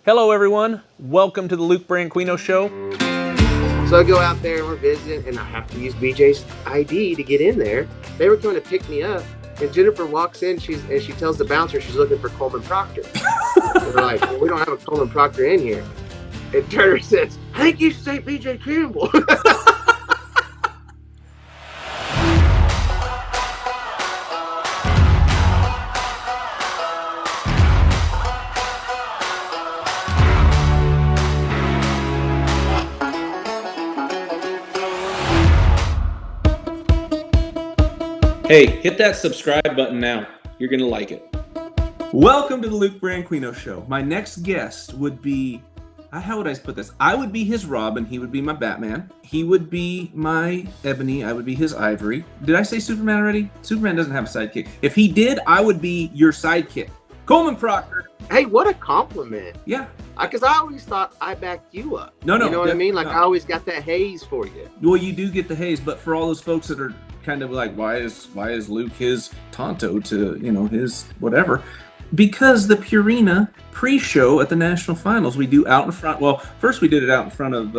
Hello, everyone. Welcome to the Luke Branquinho Show. So I go out there and we're visiting, and I have to use BJ's ID to get in there. They were going to pick me up, and Jennifer walks in. She tells the bouncer she's looking for Coleman Proctor. We're like, well, we don't have a Coleman Proctor in here. And Turner says, I think you should say BJ Campbell. Hey, hit that subscribe button now. You're going to like it. Welcome to the Luke Branquinho Show. My next guest would be, how would I put this? I would be his Robin. He would be my Batman. He would be my Ebony. I would be his Ivory. Did I say Superman already? Superman doesn't have a sidekick. If he did, I would be your sidekick. Coleman Proctor. Hey, what a compliment. Yeah. Because I always thought I backed you up. No. You know what I mean? Like, no. I always got that haze for you. Well, you do get the haze, but for all those folks that are kind of like, why is Luke his Tonto to, his whatever? Because the Purina pre-show at the national finals, we do out in front. Well, first we did it out in front of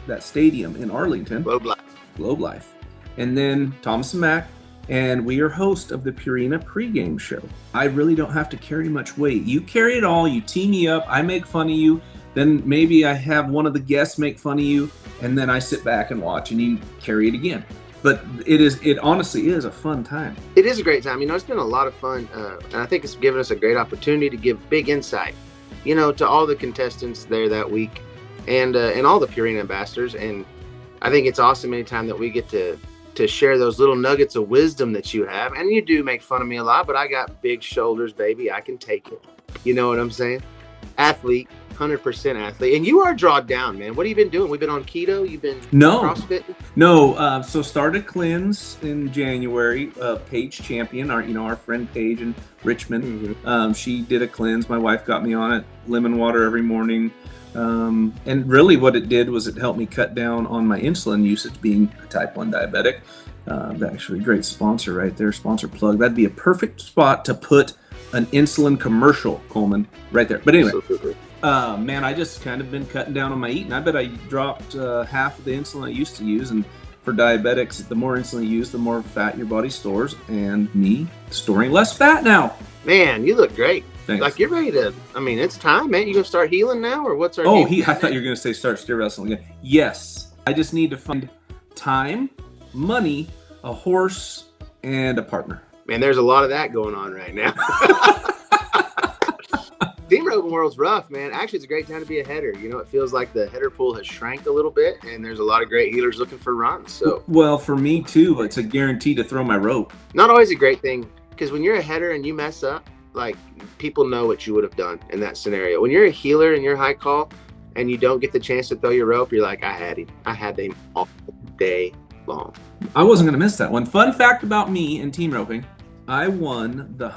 that stadium in Arlington. Globe Life. And then Thomas and Mack, and we are host of the Purina pregame show. I really don't have to carry much weight. You carry it all. You tee me up. I make fun of you. Then maybe I have one of the guests make fun of you, and then I sit back and watch, and you carry it again. But it honestly is a fun time. It is a great time. It's been a lot of fun. And I think it's given us a great opportunity to give big insight, to all the contestants there that week and all the Purina ambassadors. And I think it's awesome anytime that we get to share those little nuggets of wisdom that you have. And you do make fun of me a lot, but I got big shoulders, baby. I can take it. You know what I'm saying? Athlete. 100% athlete. And you are drawed down, man. What have you been doing? We've been on keto. You've been CrossFit? No. So started cleanse in January. Paige Champion, our friend Paige in Richmond. Mm-hmm. She did a cleanse. My wife got me on it. Lemon water every morning. And really what it did was it helped me cut down on my insulin usage, being a type 1 diabetic. Actually, great sponsor right there. Sponsor plug. That'd be a perfect spot to put an insulin commercial, Coleman, right there. But anyway. Man, I just kind of been cutting down on my eating. I bet I dropped half of the insulin I used to use. And for diabetics, the more insulin you use, the more fat your body stores. And me storing less fat now. Man, you look great. Thanks. Like you're ready to, it's time, man. You gonna start healing now, or what's our game? I thought you were going to say start steer wrestling again. Yes. I just need to find time, money, a horse, and a partner. Man, there's a lot of that going on right now. Team roping world's rough, man. Actually, it's a great time to be a header. It feels like the header pool has shrank a little bit, and there's a lot of great healers looking for runs. So, well, for me too, it's a guarantee to throw my rope. Not always a great thing, because when you're a header and you mess up, like, people know what you would have done in that scenario. When you're a healer and you're high call, and you don't get the chance to throw your rope, you're like, I had him. I had him all day long. I wasn't going to miss that one. Fun fact about me in team roping: I won the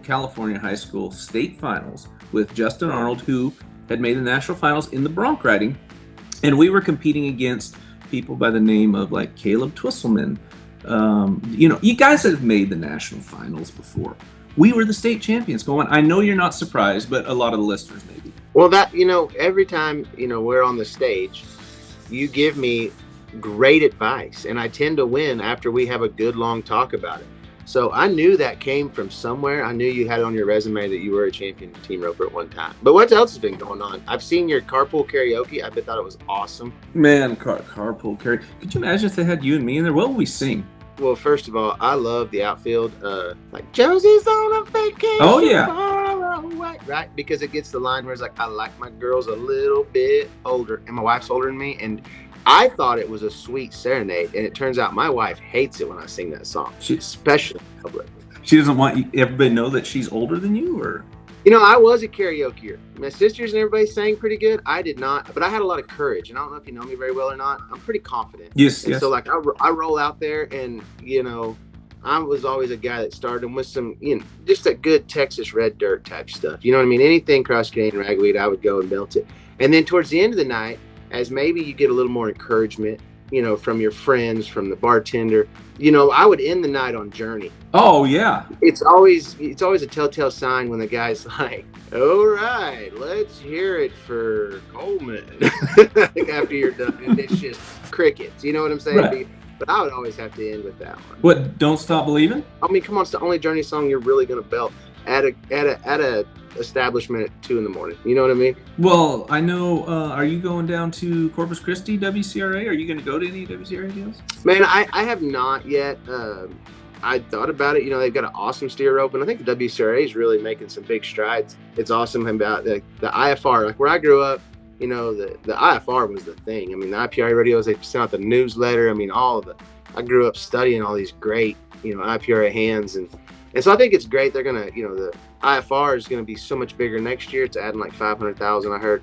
California high school state finals with Justin Arnold, who had made the national finals in the bronc riding. And we were competing against people by the name of like Caleb Twisselman. You guys that have made the national finals before. We were the state champions going. I know you're not surprised, but a lot of the listeners may be. Well, that, every time, we're on the stage, you give me great advice, and I tend to win after we have a good long talk about it. So I knew that came from somewhere. I knew you had on your resume that you were a champion team roper at one time. But what else has been going on? I've seen your carpool karaoke. I thought it was awesome. Man, carpool karaoke. Could you imagine if they had you and me in there? What would we sing? Well, first of all, I love the outfield. Like, Josie's on a vacation. Oh, yeah. Far away, right? Because it gets the line where it's like, I like my girls a little bit older. And my wife's older than me. And I thought it was a sweet serenade, and it turns out my wife hates it when I sing that song, especially in public. She doesn't want everybody to know that she's older than you, or? I was a karaokeer. My sisters and everybody sang pretty good. I did not, but I had a lot of courage, and I don't know if you know me very well or not. I'm pretty confident. Yes. So like I roll out there, and I was always a guy that started with some, just a good Texas red dirt type stuff. You know what I mean? Anything cross Canadian ragweed, I would go and melt it. And then towards the end of the night, as maybe you get a little more encouragement, from your friends, from the bartender. I would end the night on Journey. Oh yeah. It's always a telltale sign when the guy's like, all right, let's hear it for Coleman. Like after you're done, and it's just crickets. You know what I'm saying? Right. But I would always have to end with that one. What? Don't Stop Believing? I mean, come on, it's the only Journey song you're really gonna belt at a establishment at 2 a.m. You know what I mean? Well, I know. Are you going down to Corpus Christi WCRA? Are you going to go to any WCRA deals? Man, I have not yet. I thought about it. They've got an awesome steer open. I think the WCRA is really making some big strides. It's awesome about the IFR. Like where I grew up, the IFR was the thing. I mean, the IPRA radios, they sent out the newsletter. I mean, I grew up studying all these great, IPRA hands. And so I think it's great. They're going to, the IFR is going to be so much bigger next year. It's adding like 500,000, I heard.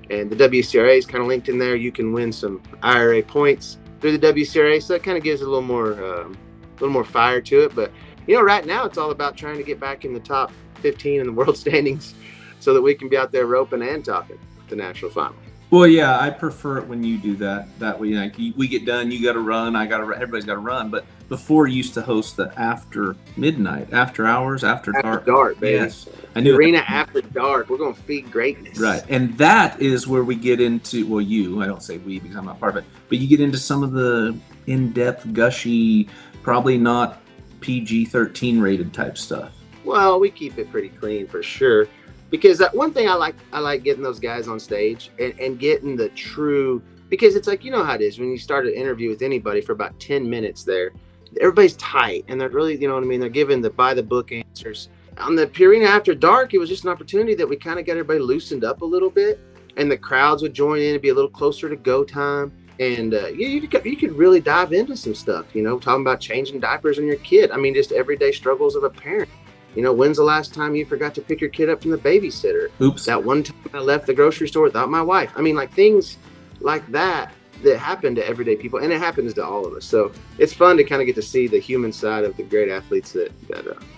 And the WCRA is kind of linked in there. You can win some IRA points through the WCRA. So that kind of gives it a little more fire to it. But, right now it's all about trying to get back in the top 15 in the world standings so that we can be out there roping and talking the national final. Well, yeah, I prefer it when you do that. That way, like we get done, you got to run, I got to run, everybody's got to run. But before, you used to host the after midnight, after hours, after dark. After dark, baby. Yes, I knew Arena after dark. We're going to feed greatness. Right, and that is where we get into. Well, I don't say we because I'm not part of it, but you get into some of the in-depth, gushy, probably not PG-13 rated type stuff. Well, we keep it pretty clean for sure. Because that one thing I like getting those guys on stage and getting the true, because it's like, how it is when you start an interview with anybody for about 10 minutes there, everybody's tight and they're really, you know what I mean? They're giving the by the book answers. On the Purina After Dark, it was just an opportunity that we kind of got everybody loosened up a little bit and the crowds would join in and be a little closer to go time. And you could really dive into some stuff, talking about changing diapers on your kid. I mean, just everyday struggles of a parent. When's the last time you forgot to pick your kid up from the babysitter? Oops. That one time I left the grocery store without my wife. I mean, like things like that happen to everyday people, and it happens to all of us. So it's fun to kind of get to see the human side of the great athletes that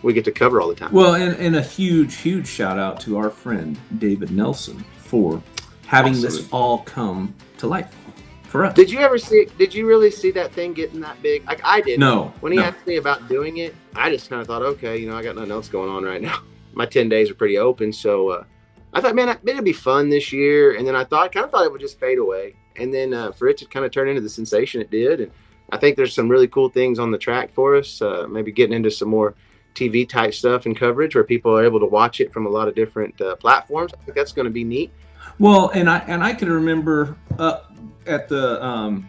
we get to cover all the time. Well, and a huge shout out to our friend David Nelson for having this all come to life for us. Did you really see that thing getting that big? Like I did. No. When he asked me about doing it, I just kind of thought, okay, I got nothing else going on right now. My 10 days are pretty open. So I thought, man, it'd be fun this year. And then I thought it would just fade away. And then for it to kind of turn into the sensation it did. And I think there's some really cool things on the track for us. Maybe getting into some more TV type stuff and coverage where people are able to watch it from a lot of different platforms. I think that's going to be neat. Well, and I can remember at the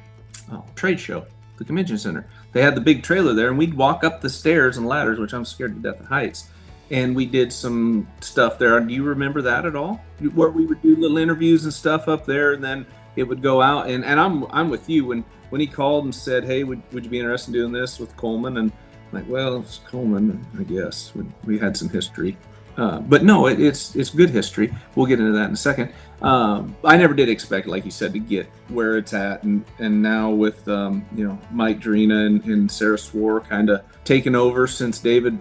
trade show, the convention center, they had the big trailer there, and we'd walk up the stairs and ladders, which I'm scared to death of heights, and we did some stuff there. Do you remember that at all? Where we would do little interviews and stuff up there, and then it would go out. And I'm with you when he called and said, "Hey, would you be interested in doing this with Coleman?" And I'm like, well, it's Coleman, I guess. We had some history. But no, it's good history. We'll get into that in a second. I never did expect, like you said, to get where it's at, and now with Mike Drina and Sarah Swore kind of taking over since David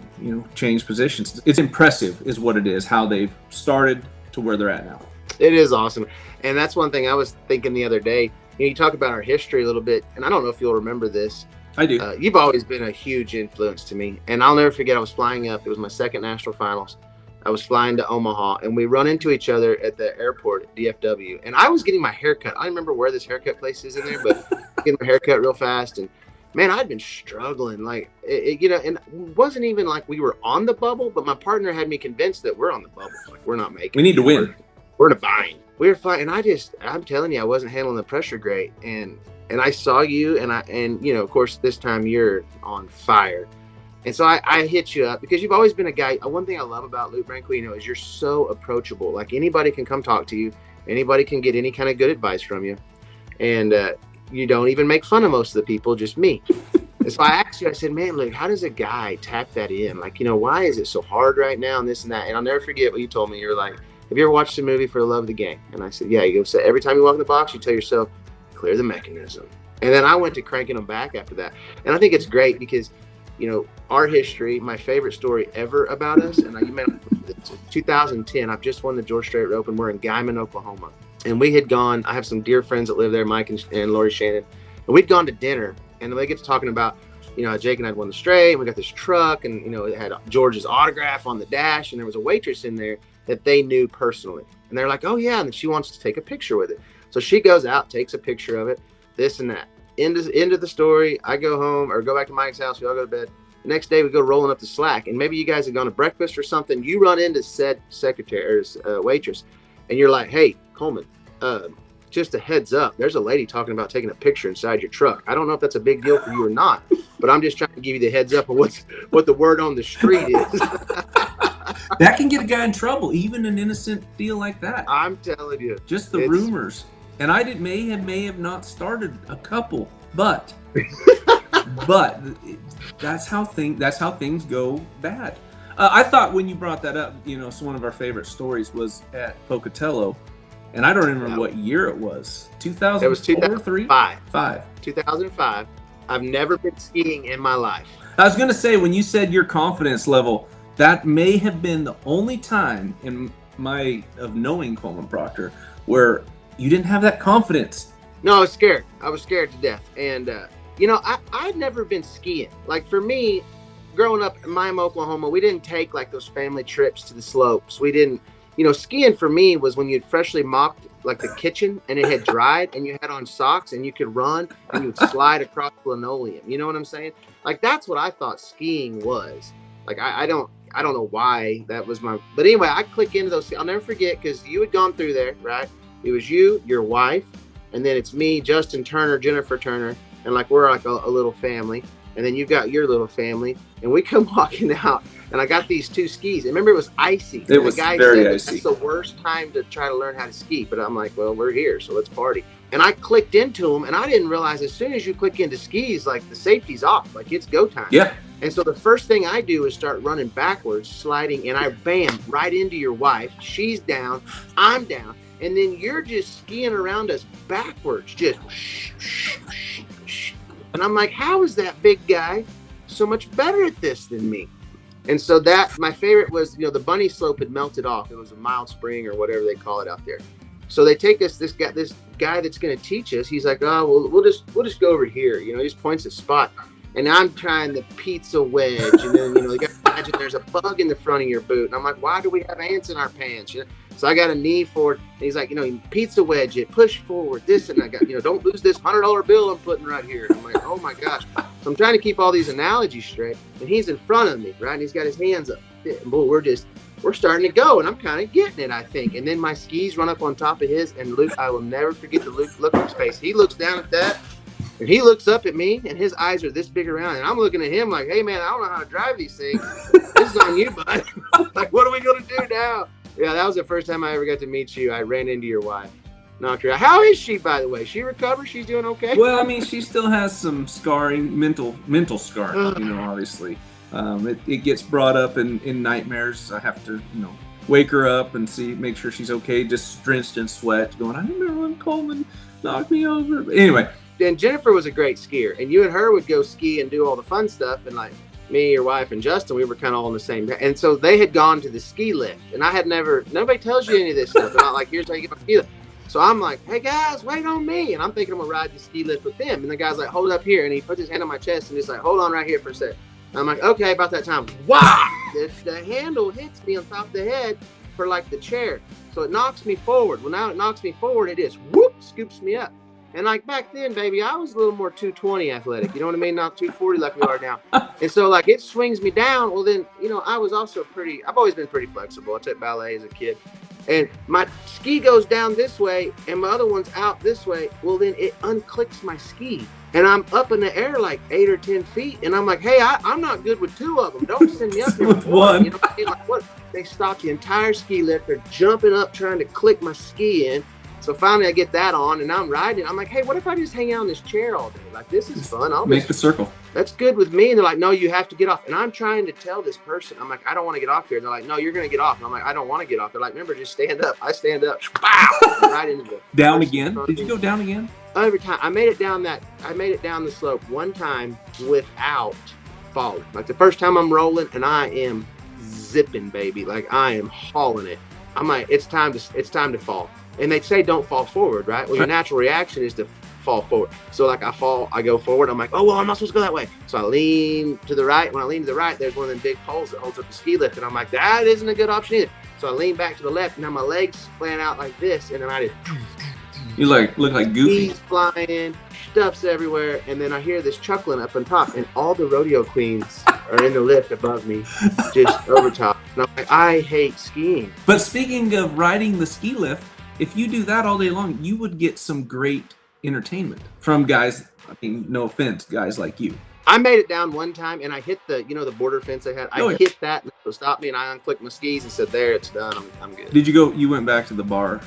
changed positions. It's impressive, is what it is, how they've started to where they're at now. It is awesome, and that's one thing I was thinking the other day. You talk about our history a little bit, and I don't know if you'll remember this. I do. You've always been a huge influence to me, and I'll never forget. I was flying up. It was my second national finals. I was flying to Omaha, and we run into each other at the airport at DFW. And I was getting my haircut. I don't remember where this haircut place is in there, but getting my haircut real fast. And man, I'd been struggling, like and it wasn't even like we were on the bubble, but my partner had me convinced that we're on the bubble. Like we're not making. We need to win. We're in a bind. We were flying, and I'm telling you, I wasn't handling the pressure great. And I saw you, and of course, this time you're on fire. And so I hit you up because you've always been a guy. One thing I love about Luke Branquinho is you're so approachable. Like anybody can come talk to you. Anybody can get any kind of good advice from you. And you don't even make fun of most of the people, just me. And so I asked you, I said, man, Luke, how does a guy tap that in? Like, why is it so hard right now and this and that? And I'll never forget what you told me. You're like, have you ever watched a movie for the love of the game? And I said, yeah. You go, so every time you walk in the box, you tell yourself, clear the mechanism. And then I went to cranking them back after that. And I think it's great because our history, my favorite story ever about us, and you mentioned 2010, I've just won the George Strait Open. We're in Guyman, Oklahoma. And we had gone, I have some dear friends that live there, Mike and Lori Shannon. And we'd gone to dinner, and they get to talking about, Jake and I'd won the straight, and we got this truck, and, it had George's autograph on the dash, and there was a waitress in there that they knew personally. And they're like, oh, yeah, and she wants to take a picture with it. So she goes out, takes a picture of it, this and that. End of the story. I go home or go back to Mike's house. We all go to bed. The next day we go rolling up the Slack, and maybe you guys have gone to breakfast or something. You run into said secretary or waitress, and you're like, hey, Coleman, just a heads up. There's a lady talking about taking a picture inside your truck. I don't know if that's a big deal for you or not, but I'm just trying to give you the heads up of what the word on the street is. That can get a guy in trouble, even an innocent deal like that. I'm telling you. Just the rumors. And I may have not started a couple, but that's how things go bad. I thought when you brought that up, so one of our favorite stories was at Pocatello, and I don't remember what year it was. 2004, it was 2005. 2005. I've never been skiing in my life. I was going to say, when you said your confidence level, that may have been the only time in of knowing Coleman Proctor where you didn't have that confidence. No, I was scared. I was scared to death. And, I'd never been skiing. Like, for me, growing up in Miami, Oklahoma, we didn't take, like, those family trips to the slopes. We didn't, skiing for me was when you'd freshly mopped, like, the kitchen and it had dried and you had on socks and you could run and you'd slide across linoleum. You know what I'm saying? Like, that's what I thought skiing was. Like, I don't know why that was but anyway, I click into those. I'll never forget, because you had gone through there, right? It was you, your wife, and then it's me, Justin Turner, Jennifer Turner, and like we're like a little family. And then you've got your little family, and we come walking out, and I got these two skis. And remember, it was icy. It was very icy. That's the worst time to try to learn how to ski. But I'm like, well, we're here, so let's party. And I clicked into them, and I didn't realize as soon as you click into skis, like the safety's off, like it's go time. Yeah. And so the first thing I do is start running backwards, sliding, and I bam right into your wife. She's down, I'm down, and then you're just skiing around us backwards, just whoosh. And I'm like, how is that big guy so much better at this than me? And so my favorite was, the bunny slope had melted off. It was a mild spring or whatever they call it out there. So they take us, this guy that's going to teach us. He's like, oh, well, we'll just go over here. He just points a spot. And I'm trying the pizza wedge, and then you got to imagine there's a bug in the front of your boot, and I'm like, why do we have ants in our pants? So I got a knee forward, and he's like, pizza wedge it, push forward, this, and I got, don't lose this $100 bill I'm putting right here. And I'm like, oh my gosh. So I'm trying to keep all these analogies straight, and he's in front of me, right? And he's got his hands up. And boy, we're starting to go, and I'm kind of getting it, I think. And then my skis run up on top of his, and Luke, I will never forget the look on his face. He looks down at that. And he looks up at me, and his eyes are this big around, and I'm looking at him like, hey, man, I don't know how to drive these things. This is on you, bud. Like, what are we going to do now? Yeah, that was the first time I ever got to meet you. I ran into your wife. Knocked her out. How is she, by the way? She recovered? She's doing okay? Well, I mean, she still has some scarring, mental scarring, obviously. It gets brought up in nightmares. I have to, wake her up and make sure she's okay, just drenched in sweat, going, I remember when Coleman knocked me over. But anyway. And Jennifer was a great skier, and you and her would go ski and do all the fun stuff, and like me, your wife, and Justin, we were kind of all in the same. And so they had gone to the ski lift, and I had nobody tells you any of this stuff. And I'm like, here's how you get my ski lift. So I'm like, hey guys, wait on me, and I'm thinking I'm gonna ride the ski lift with them. And the guy's like, hold up here, and he puts his hand on my chest and he's like, hold on right here for a sec. And I'm like, okay, about that time, wow, the handle hits me on top of the head for like the chair, so it knocks me forward. Well, now it knocks me forward, it just whoop, scoops me up. And like back then, baby, I was a little more 220 athletic. You know what I mean? Not 240 like we are now. And so like it swings me down. Well, then, I was also I've always been pretty flexible. I took ballet as a kid. And my ski goes down this way and my other one's out this way. Well, then it unclicks my ski. And I'm up in the air like 8 or 10 feet. And I'm like, hey, I'm not good with two of them. Don't send me up here with one. You know what I mean? Like, what? They stopped the entire ski lift. They're jumping up trying to click my ski in. So finally I get that on and I'm riding. I'm like, hey, what if I just hang out in this chair all day? Like, this is fun. I'll make the circle. That's good with me. And they're like, no, you have to get off. And I'm trying to tell this person, I'm like, I don't want to get off here. And they're like, no, you're going to get off. And I'm like, I don't want to get off. They're like, remember, just stand up. I stand up. Pow! Right into the down again. Did you go down again? Every time. I made it down the slope one time without falling. Like the first time I'm rolling and I am zipping, baby. Like I am hauling it. I'm like, it's time to fall. And they say don't fall forward, right? Well, your natural reaction is to fall forward. So like I go forward. I'm like, oh, well, I'm not supposed to go that way. So I lean to the right. When I lean to the right, there's one of them big poles that holds up the ski lift. And I'm like, that isn't a good option either. So I lean back to the left. Now my legs plan out like this. And then I just... You look like Goofy. Skis flying, stuff's everywhere. And then I hear this chuckling up on top. And all the rodeo queens are in the lift above me, just over top. And I'm like, I hate skiing. But speaking of riding the ski lift, if you do that all day long, you would get some great entertainment from guys. I mean, no offense, guys like you. I made it down one time and I hit the border fence they had. I hit that and it stopped me and I unclicked my skis and said, there, it's done. I'm good. Did you go? You went back to the bar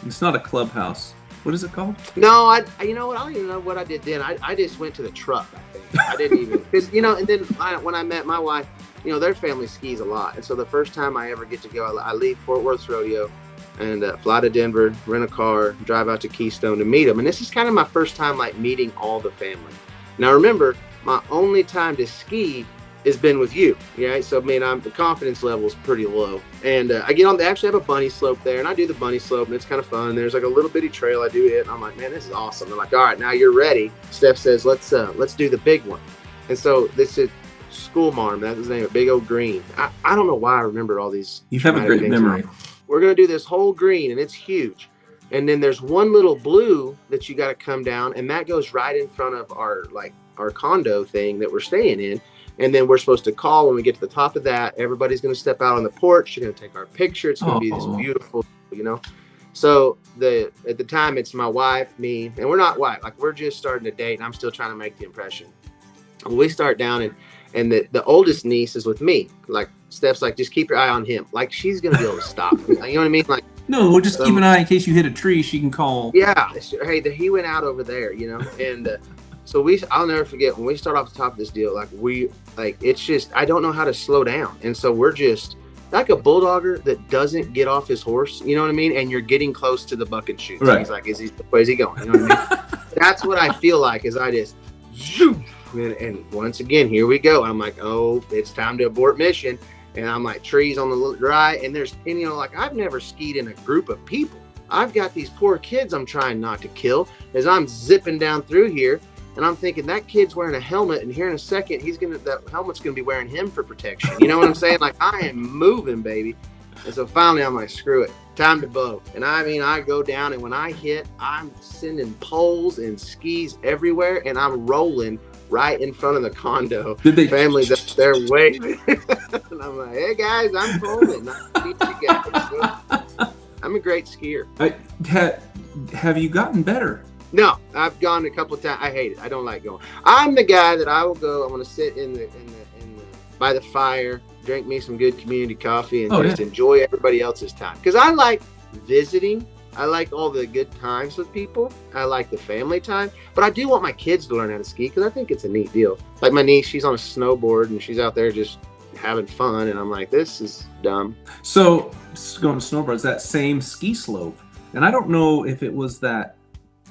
it's not a clubhouse. What is it called? No, you know what? I don't even know what I did then. I just went to the truck, I think. I didn't even, because, and then when I met my wife, their family skis a lot. And so the first time I ever get to go, I leave Fort Worth Rodeo and fly to Denver, rent a car, drive out to Keystone to meet them. And this is kind of my first time like meeting all the family. Now remember, my only time to ski has been with you, right? So, the confidence level is pretty low. And I get on, they actually have a bunny slope there, and I do the bunny slope, and it's kind of fun. There's like a little bitty trail I do it, and I'm like, man, this is awesome. They're like, all right, now you're ready. Steph says, let's do the big one. And so this is School Marm, that was the name of Big Old Green. I don't know why I remember all these. You have a great memory. We're going to do this whole green, and it's huge. And then there's one little blue that you got to come down, and that goes right in front of our condo thing that we're staying in. And then we're supposed to call when we get to the top of that. Everybody's going to step out on the porch. They're going to take our picture. It's going to be this beautiful, So at the time, it's my wife, me, and we're not wife. Like, we're just starting to date, and I'm still trying to make the impression. We start down, and the oldest niece is with me. Like, Steph's like, just keep your eye on him. Like, she's going to be able to stop me. You know what I mean? Like, no, we'll just keep an eye in case you hit a tree. She can call. Yeah. Hey, he went out over there, and so I'll never forget when we start off the top of this deal. It's just, I don't know how to slow down, and so we're just like a bulldogger that doesn't get off his horse. You know what I mean? And you're getting close to the buck and shoot. Right. He's like, where's he going? You know what I mean? That's what I feel like. Is I just zoom, and once again, here we go. I'm like, oh, it's time to abort mission. And I'm like, trees on the right, and I've never skied in a group of people. I've got these poor kids I'm trying not to kill as I'm zipping down through here, and I'm thinking that kid's wearing a helmet, and here in a second, that helmet's gonna be wearing him for protection. You know what I'm saying? Like, I am moving, baby. And so finally, I'm like, screw it, time to blow. And I go down, and when I hit, I'm sending poles and skis everywhere, and I'm rolling right in front of the condo. Family's up there waving. And I'm like, hey guys, I'm Coleman. Nice to meet you guys. So, I'm a great skier. Have you gotten better? No, I've gone a couple of times. I hate it. I don't like going. I'm the guy that I will go. I'm going to sit by the fire, drink me some good community coffee, and enjoy everybody else's time. Because I like visiting. I like all the good times with people. I like the family time. But I do want my kids to learn how to ski because I think it's a neat deal. Like my niece, she's on a snowboard and she's out there just having fun. And I'm like, this is dumb. So going to snowboards, that same ski slope. And I don't know if it was that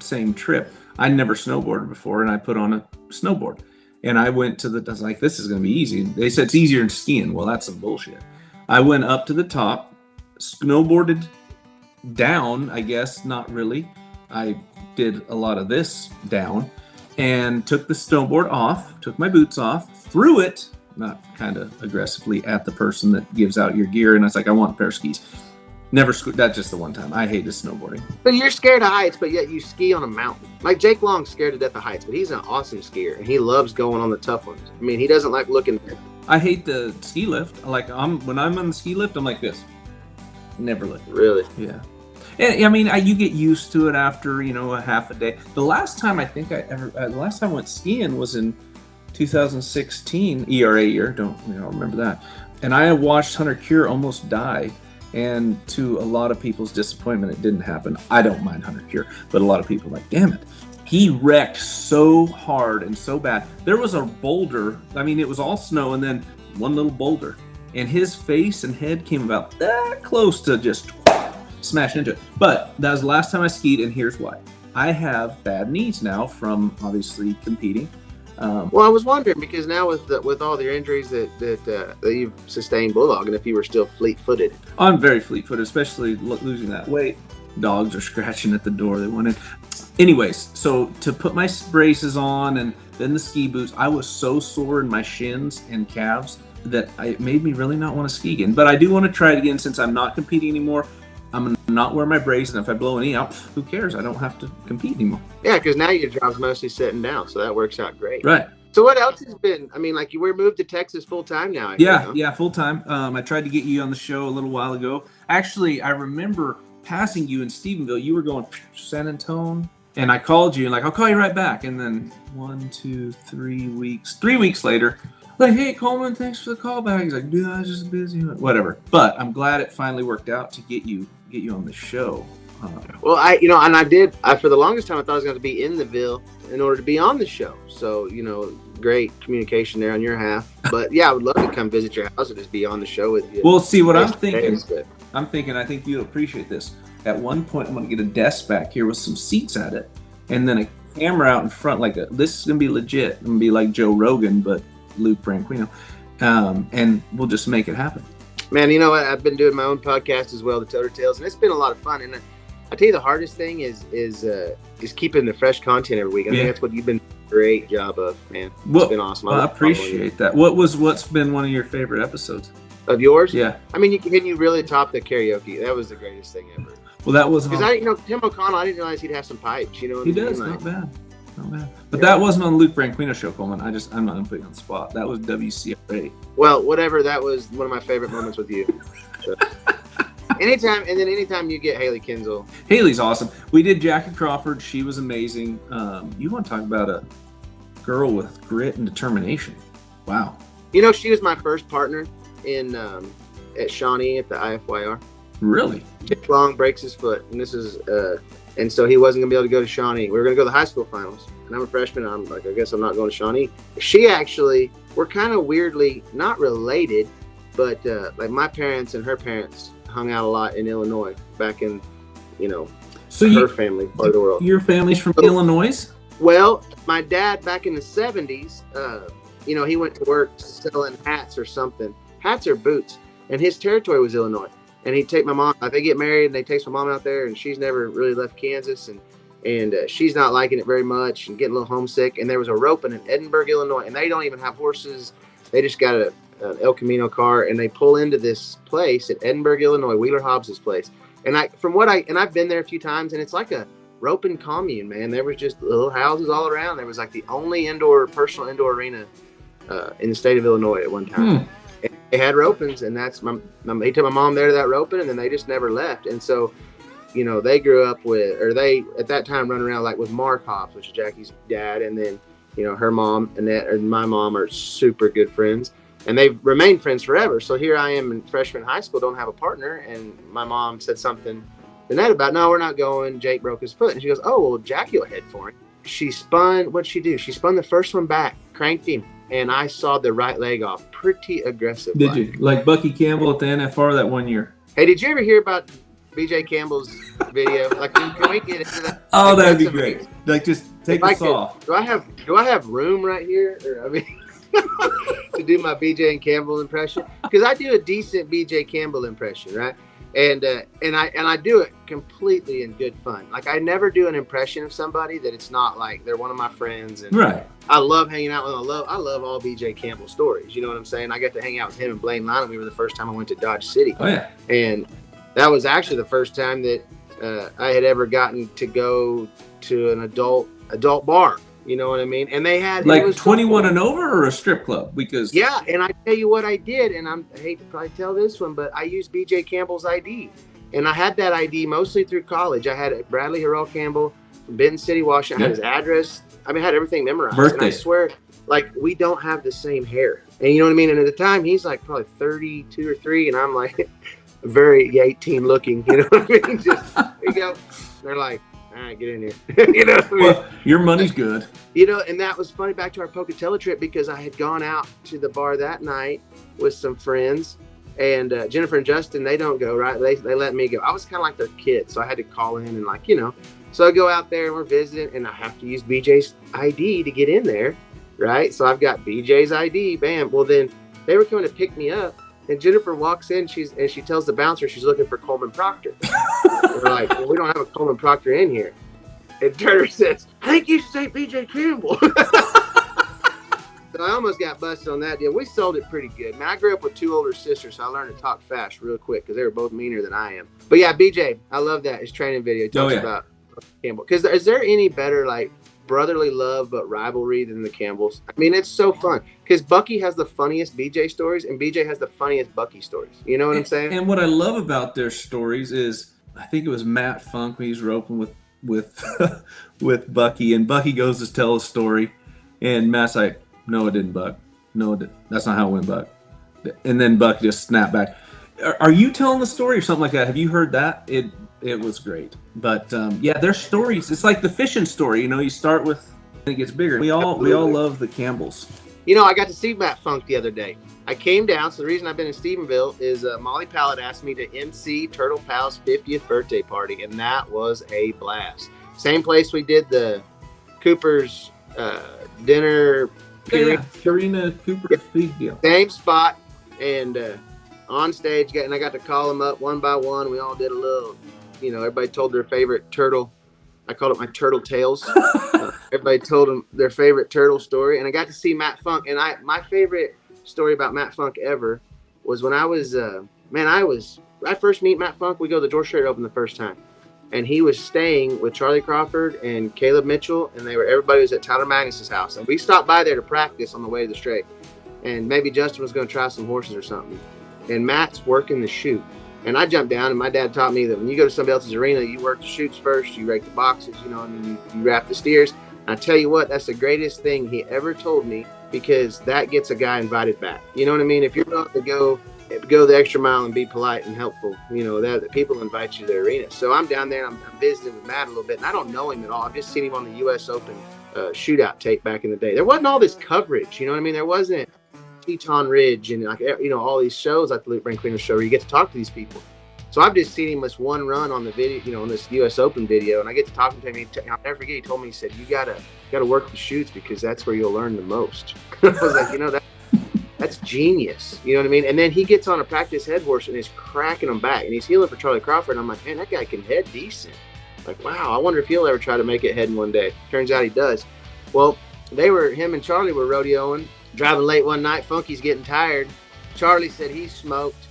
same trip. I never snowboarded before, and I put on a snowboard. And I went I was like, this is going to be easy. They said it's easier than skiing. Well, that's some bullshit. I went up to the top, snowboarded down, I guess, not really. I did a lot of this down and took the snowboard off, took my boots off, threw it, not kind of aggressively, at the person that gives out your gear. And I was like, I want a pair of skis. Never, that's just the one time. I hated snowboarding. But you're scared of heights, but yet you ski on a mountain. Like Jake Long's scared to death of heights, but he's an awesome skier and he loves going on the tough ones. I mean, he doesn't like looking. I hate the ski lift. When I'm on the ski lift, I'm like this. Never lift. Really? Yeah. And I mean, you get used to it after, a half a day. The last time I went skiing was in 2016, ERA year. Don't remember that. And I watched Hunter Cure almost die. And to a lot of people's disappointment, it didn't happen. I don't mind Hunter Cure, but a lot of people are like, damn it. He wrecked so hard and so bad. There was a boulder. I mean, it was all snow and then one little boulder. And his face and head came about that close to just smash into it. But that was the last time I skied, and here's why. I have bad knees now from obviously competing. Well, I was wondering because now with all your injuries that you've sustained bulldogging, if you were still fleet-footed. I'm very fleet-footed, especially losing that weight. Dogs are scratching at the door. They want in. Anyways, so to put my braces on and then the ski boots, I was so sore in my shins and calves that it made me really not want to ski again. But I do want to try it again since I'm not competing anymore. I'm going to not wear my brace, and if I blow any out, who cares? I don't have to compete anymore. Yeah, because now your job's mostly sitting down, so that works out great. Right. So what else has been? I mean, like, you were moved to Texas full time now. Yeah, full time. I tried to get you on the show a little while ago. Actually, I remember passing you in Stephenville. You were going San Antonio, and I called you and like, I'll call you right back. And then 3 weeks later, like, hey Coleman, thanks for the call back. He's like, dude, I was just busy, whatever. But I'm glad it finally worked out to get you on the show. Well, I for the longest time I thought I was going to be in the Ville in order to be on the show. So, great communication there on your half. But yeah, I would love to come visit your house and just be on the show with you. Well, see what I'm thinking. I think you'll appreciate this. At one point, I'm going to get a desk back here with some seats at it, and then a camera out in front. This is going to be legit. I'm going to be like Joe Rogan, but Luke Branquinho, and we'll just make it happen. Man, you know what? I've been doing my own podcast as well, the Toter Tales, and it's been a lot of fun. And I tell you, the hardest thing is keeping the fresh content every week. I think that's what you've been doing a great job of, man. It's been awesome. I appreciate that. What's been one of your favorite episodes of yours? Yeah. I mean, can you really top the karaoke? That was the greatest thing ever. Well, that was because Tim O'Connell. I didn't realize he'd have some pipes. You know what he does. Not bad. But that wasn't on Luke Branquinho Show, Coleman. I'm not going to put you on the spot. That was WCRA. Well, whatever. That was one of my favorite moments with you. So. Anytime you get Haley Kinzel. Haley's awesome. We did Jackie Crawford. She was amazing. You want to talk about a girl with grit and determination. Wow. She was my first partner at Shawnee at the IFYR. Really? Jake Long breaks his foot, and so he wasn't going to be able to go to Shawnee. We were going to go to the high school finals, and I'm a freshman, and I'm like, I guess I'm not going to Shawnee. We're kind of weirdly not related, but like my parents and her parents hung out a lot in Illinois back in, her family part of the world. Your family's from Illinois? Well, my dad back in the 70s, he went to work selling hats or something. Hats or boots, and his territory was Illinois. And he'd take my mom. They get married, and they take my mom out there, and she's never really left Kansas, and she's not liking it very much, and getting a little homesick. And there was a roping in Edinburgh, Illinois, and they don't even have horses. They just got an El Camino car, and they pull into this place at Edinburgh, Illinois, Wheeler Hobbs's place. And I've been there a few times, and it's like a roping commune, man. There was just little houses all around. There was like the only personal indoor arena in the state of Illinois at one time. They had ropings, and they took my mom there to that roping, and then they just never left. And so, they grew up they at that time run around like with Mark Hobbs, which is Jackie's dad, and then, her mom, Annette, and my mom are super good friends, and they've remained friends forever. So here I am in freshman high school, don't have a partner, and my mom said something to Annette about, no, we're not going. Jake broke his foot, and she goes, oh, well, Jackie will head for him. What'd she do? She spun the first one back, cranked him, and I sawed the right leg off pretty aggressive. Did you? Like Bucky Campbell at the NFR that one year. Hey, did you ever hear about BJ Campbell's video? Like, can we get into that? Oh, that'd be great. Like, just take a saw. Do I have room right here? To do my BJ and Campbell impression? Because I do a decent BJ Campbell impression, right? And I do it completely in good fun. Like, I never do an impression of somebody that it's not like they're one of my friends. And right. I love hanging out with them. I love all BJ Campbell stories. You know what I'm saying? I got to hang out with him and Blaine Lynham. We were the first time I went to Dodge City. Oh yeah. And that was actually the first time that I had ever gotten to go to an adult bar. You know what I mean? And they had like 21 and over, or a strip club? Because yeah, and I tell you what I did, and I hate to probably tell this one, but I used BJ Campbell's ID, and I had that ID mostly through college. I had Bradley Harrell Campbell from Benton City, Washington. I had his address. I mean, I had everything memorized. Birthday. And I swear, like, we don't have the same hair, and you know what I mean. And at the time, he's like probably 32 or 3, and I'm like very 18 looking. You know what I mean? Just there you go. They're like, all right, get in here. You know what I mean? Well, your money's good. And that was funny, back to our Pocatello trip, because I had gone out to the bar that night with some friends, and Jennifer and Justin, they don't go, right? They let me go. I was kind of like their kid, so I had to call in and so I go out there and we're visiting, and I have to use BJ's ID to get in there, right? So I've got BJ's ID, bam. Well, then they were coming to pick me up, and Jennifer walks in, and she tells the bouncer she's looking for Coleman Proctor. We're like, well, we don't have a Coleman Proctor in here. And Turner says, I think you should say BJ Campbell. So I almost got busted on that deal. We sold it pretty good. Man, I grew up with 2 older sisters, so I learned to talk fast real quick because they were both meaner than I am. But yeah, BJ, I love that. His training video talks about Campbell. Because is there any better, like, brotherly love but rivalry than the Campbells? I mean, it's so fun. Because Bucky has the funniest BJ stories, and BJ has the funniest Bucky stories. You know what I'm saying? And what I love about their stories is, I think it was Matt Funk when he's roping with with Bucky, and Bucky goes to tell a story, and Matt's like, no, it didn't, Buck. No, it didn't. That's not how it went, Buck. And then Buck just snapped back. Are you telling the story or something like that? Have you heard that? It was great. But yeah, their stories. It's like the fishing story. You know, you start with, and it gets bigger. We all love the Campbells. You know, I got to see Matt Funk the other day. I came down. So the reason I've been in Stephenville is Molly Pallett asked me to MC Turtle Pal's 50th birthday party, and that was a blast. Same place we did the Cooper's dinner. Purina Cooper feed deal. Same spot, and on stage, and I got to call them up one by one. We all did a little, you know, everybody told their favorite turtle. I called it my turtle tales. Everybody told them their favorite turtle story, and I got to see Matt Funk. And my favorite story about Matt Funk ever was when I was, I first meet Matt Funk. We go to the door straight open the first time. And he was staying with Charlie Crawford and Caleb Mitchell, and everybody was at Tyler Magnus's house. And we stopped by there to practice on the way to the straight. And maybe Justin was going to try some horses or something. And Matt's working the chute. And I jumped down, and my dad taught me that when you go to somebody else's arena, you work the chutes first, you rake the boxes, you know, and then you wrap the steers. And I tell you what, that's the greatest thing he ever told me, because that gets a guy invited back. You know what I mean? If you're willing to go the extra mile and be polite and helpful, you know, that people invite you to the arena. So I'm down there, and I'm visiting with Matt a little bit, and I don't know him at all. I've just seen him on the U.S. Open shootout tape back in the day. There wasn't all this coverage, you know what I mean? There wasn't Teton Ridge and, like, you know, all these shows like the Luke Branquinho Show where you get to talk to these people. So I've just seen him this one run on the video, you know, on this U.S. Open video, and I get to talk to him. I'll never forget, he told me, he said, you gotta work the shoots because that's where you'll learn the most. I was like, you know, that's genius. You know what I mean? And then he gets on a practice head horse and is cracking them back, and he's heeling for Charlie Crawford. And I'm like, man, that guy can head decent. Like, wow, I wonder if he'll ever try to make it heading one day. Turns out he does. Well, him and Charlie were rodeoing, driving late one night. Funky's getting tired. Charlie said he smoked,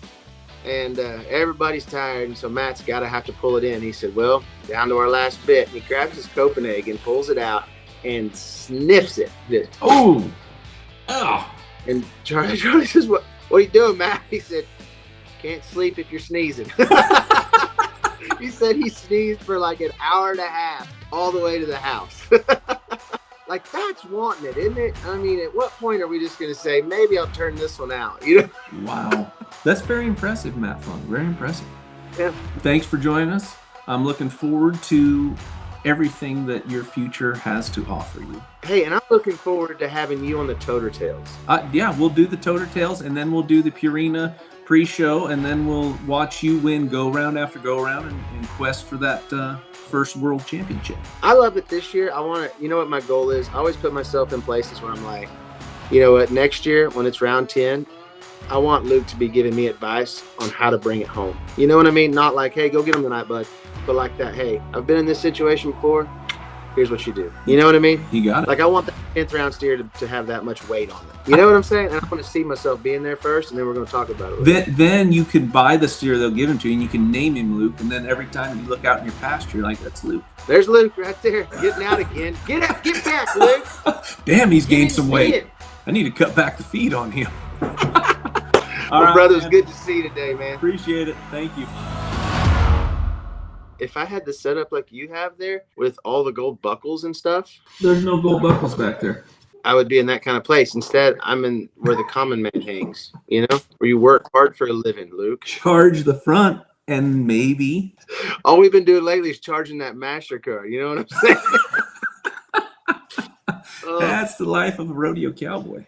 and everybody's tired, and so Matt's got to have to pull it in. He said, well, down to our last bit. And he grabs his Copenhagen, pulls it out, and sniffs it. Oh! And Charlie says, what are you doing, Matt? He said, can't sleep if you're sneezing. He said he sneezed for like an hour and a half all the way to the house. Like, that's wanting it, isn't it? I mean, at what point are we just going to say, maybe I'll turn this one out? You know? Wow. That's very impressive, Matt Funk. Very impressive. Yeah. Thanks for joining us. I'm looking forward to everything that your future has to offer you. Hey, and I'm looking forward to having you on the Toter Tales. Yeah, we'll do the Toter Tales, and then we'll do the Purina pre-show, and then we'll watch you win go-round after go-round and quest for that first world championship. I love it this year. I want to, you know what my goal is? I always put myself in places where I'm like, you know what, next year when it's round 10, I want Luke to be giving me advice on how to bring it home. You know what I mean? Not like, hey, go get him tonight, bud. But like that, hey, I've been in this situation before. Here's what you do. You know what I mean? You got it. Like, I want the 10th round steer to have that much weight on it. You know what I'm saying? And I want to see myself being there first, and then we're going to talk about it. Then you can buy the steer they'll give him to you, and you can name him Luke. And then every time you look out in your pasture, you're like, that's Luke. There's Luke right there, getting out again. Get back, Luke. Damn, he's gained some weight. I need to cut back the feed on him. All right, brother, it's good to see you today, man. Appreciate it. Thank you. If I had the setup like you have there with all the gold buckles and stuff, there's no gold buckles back there. I would be in that kind of place. Instead, I'm in where the common man hangs, you know, where you work hard for a living, Luke. Charge the front, and maybe. All we've been doing lately is charging that MasterCard. You know what I'm saying? That's the life of a rodeo cowboy.